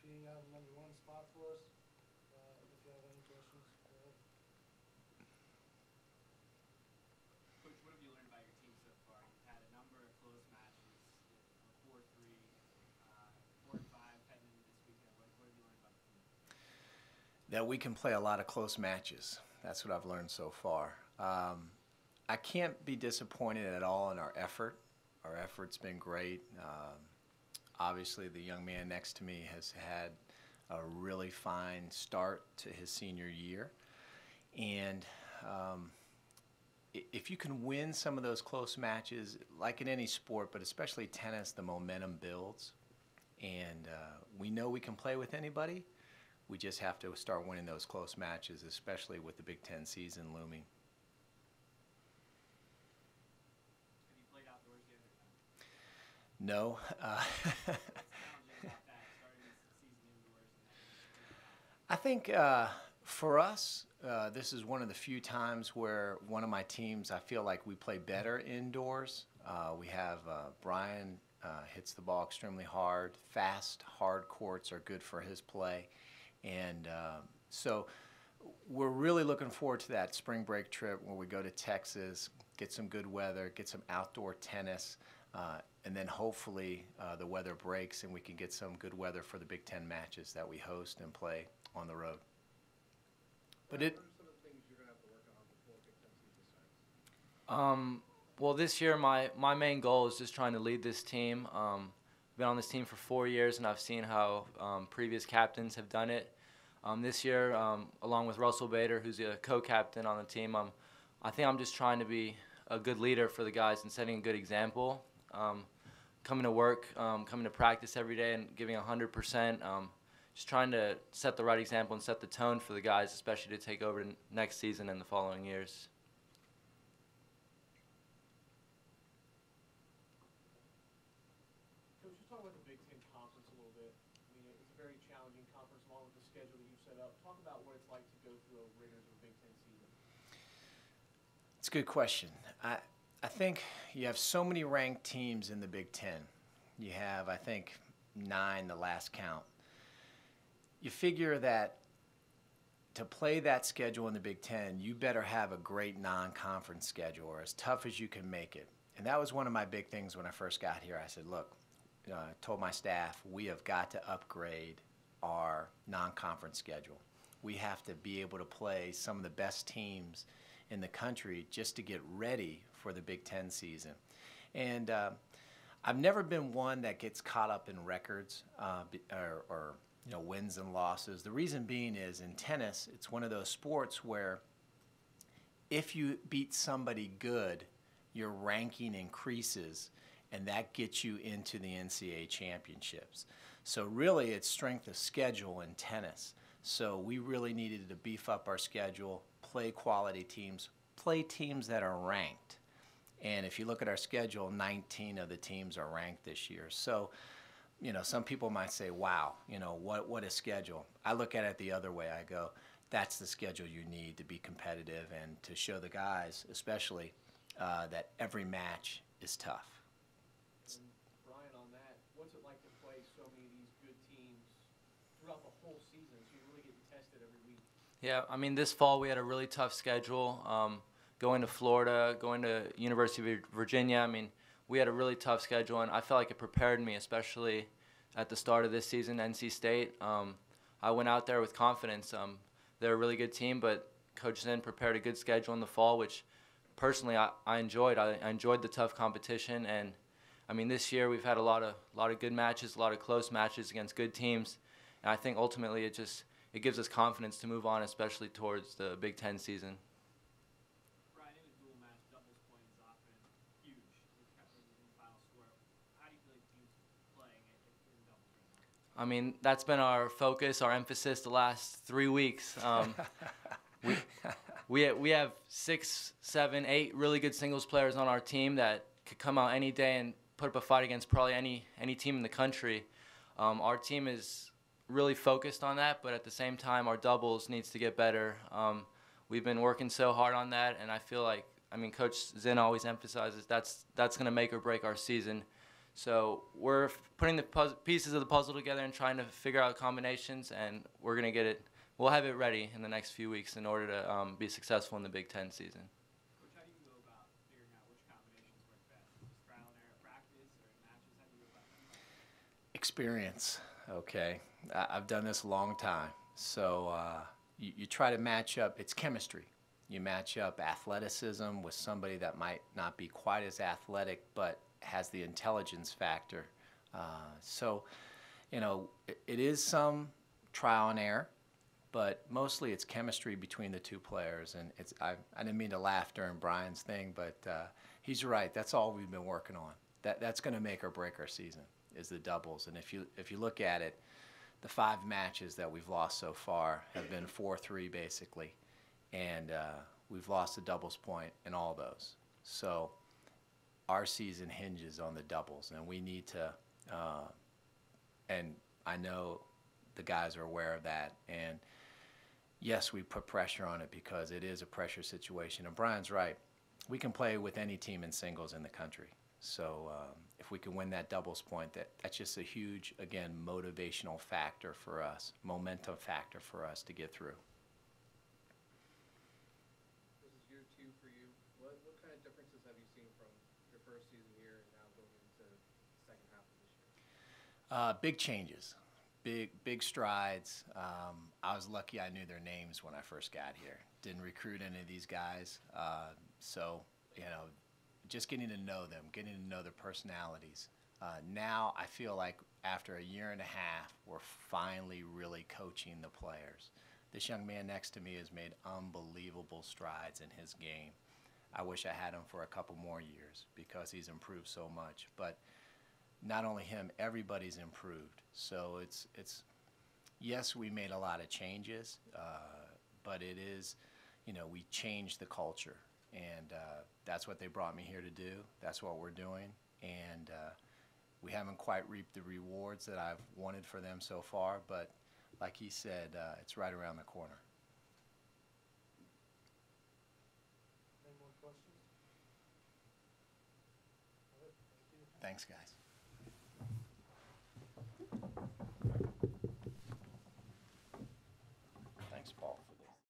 competing out of the #1 spot for us. If you have any questions, go ahead. Coach, what have you learned about your team so far? You've had a number of close matches, 4-3, 4-5 heading into this weekend. What have you learned about the team? That we can play a lot of close matches. That's what I've learned so far. I can't be disappointed at all in our effort. Our effort's been great. Obviously, the young man next to me has had a really fine start to his senior year. And if you can win some of those close matches, like in any sport, but especially tennis, the momentum builds. And we know we can play with anybody. We just have to start winning those close matches, especially with the Big Ten season looming. Have you played outdoors yet or not? No. I think for us, this is one of the few times where one of my teams, I feel like we play better indoors. We have Brian hits the ball extremely hard. Fast, hard courts are good for his play. And so we're really looking forward to that spring break trip where we go to Texas, get some good weather, get some outdoor tennis, and then hopefully the weather breaks and we can get some good weather for the Big Ten matches that we host and play on the road. But What are some of the things you're going to have to work on before Big Ten season starts? Well, this year my main goal is just trying to lead this team. Been on this team for 4 years, and I've seen how previous captains have done it. This year, along with Russell Bader, who's a co-captain on the team, I think I'm just trying to be a good leader for the guys and setting a good example. Coming to work, coming to practice every day and giving 100%. Just trying to set the right example and set the tone for the guys, especially to take over next season and the following years. Coach, just talk about the Big Ten Conference a little bit. I mean, it's a very challenging conference along with the schedule that you've set up. Talk about what it's like to go through a rigors of a Big Ten season. it's a good question. I think you have so many ranked teams in the Big Ten. You have, I think, 9 the last count. You figure that to play that schedule in the Big Ten, you better have a great non-conference schedule or as tough as you can make it. And that was one of my big things when I first got here. I said, look, I told my staff, we have got to upgrade our non-conference schedule. We have to be able to play some of the best teams in the country just to get ready for the Big Ten season. And I've never been one that gets caught up in records or wins and losses. The reason being is in tennis, it's one of those sports where if you beat somebody good, your ranking increases, and that gets you into the NCAA championships. So really, it's strength of schedule in tennis. So we really needed to beef up our schedule, play quality teams, play teams that are ranked. And if you look at our schedule, 19 of the teams are ranked this year. So some people might say, wow, what a schedule. I look at it the other way. I go, that's the schedule you need to be competitive and to show the guys, especially, that every match is tough. And Brian, on that, what's it like to play so many of these good teams throughout the whole season? So you're really getting tested every week. Yeah, I mean, this fall we had a really tough schedule. Going to Florida, going to University of Virginia. I mean, we had a really tough schedule, and I felt like it prepared me, especially at the start of this season, NC State. I went out there with confidence. They're a really good team, but Coach Zinn prepared a good schedule in the fall, which personally I enjoyed. I enjoyed the tough competition, and I mean, this year we've had a lot of good matches, a lot of close matches against good teams, and I think ultimately it gives us confidence to move on, especially towards the Big Ten season. Brian, in a dual match, doubles point is often huge in the final score. How do you feel like the team's playing in doubles right now? I mean, that's been our focus, our emphasis the last 3 weeks. We have 6, 7, 8 really good singles players on our team that could come out any day and put up a fight against probably any team in the country. Our team is really focused on that, but at the same time, our doubles needs to get better. We've been working so hard on that, and I feel like, Coach Zinn always emphasizes that's going to make or break our season. So we're putting the pieces of the puzzle together and trying to figure out combinations, and we're going to get it. We'll have it ready in the next few weeks in order to be successful in the Big Ten season. Coach, how do you go about figuring out which combinations work best? Just trial and error practice or in matches? How do you go about that? Experience. Okay, I've done this a long time. So you try to match up. It's chemistry. You match up athleticism with somebody that might not be quite as athletic, but has the intelligence factor. So, it is some trial and error, but mostly it's chemistry between the two players. And I didn't mean to laugh during Brian's thing, but he's right. That's all we've been working on. That's going to make or break our season is the doubles. And if you look at it, the 5 matches that we've lost so far have been 4-3 basically, and we've lost the doubles point in all those. So our season hinges on the doubles, and we need to, and I know the guys are aware of that, and yes, we put pressure on it because it is a pressure situation. And Brian's right. We can play with any team in singles in the country. So if we can win that doubles point, that's just a huge, again, motivational factor for us, momentum factor for us to get through. This is year 2 for you. What kind of differences have you seen from your first season here and now going into the second half of this year? Big changes, big strides. I was lucky I knew their names when I first got here. Didn't recruit any of these guys. So, just getting to know them, getting to know their personalities. Now I feel like after a year and a half, we're finally really coaching the players. This young man next to me has made unbelievable strides in his game. I wish I had him for a couple more years because he's improved so much. But not only him, everybody's improved. So it's yes, we made a lot of changes, but it is, we changed the culture. And that's what they brought me here to do. That's what we're doing. And we haven't quite reaped the rewards that I've wanted for them so far, but like he said, it's right around the corner. Any more questions? All right, thank you. Thanks, guys.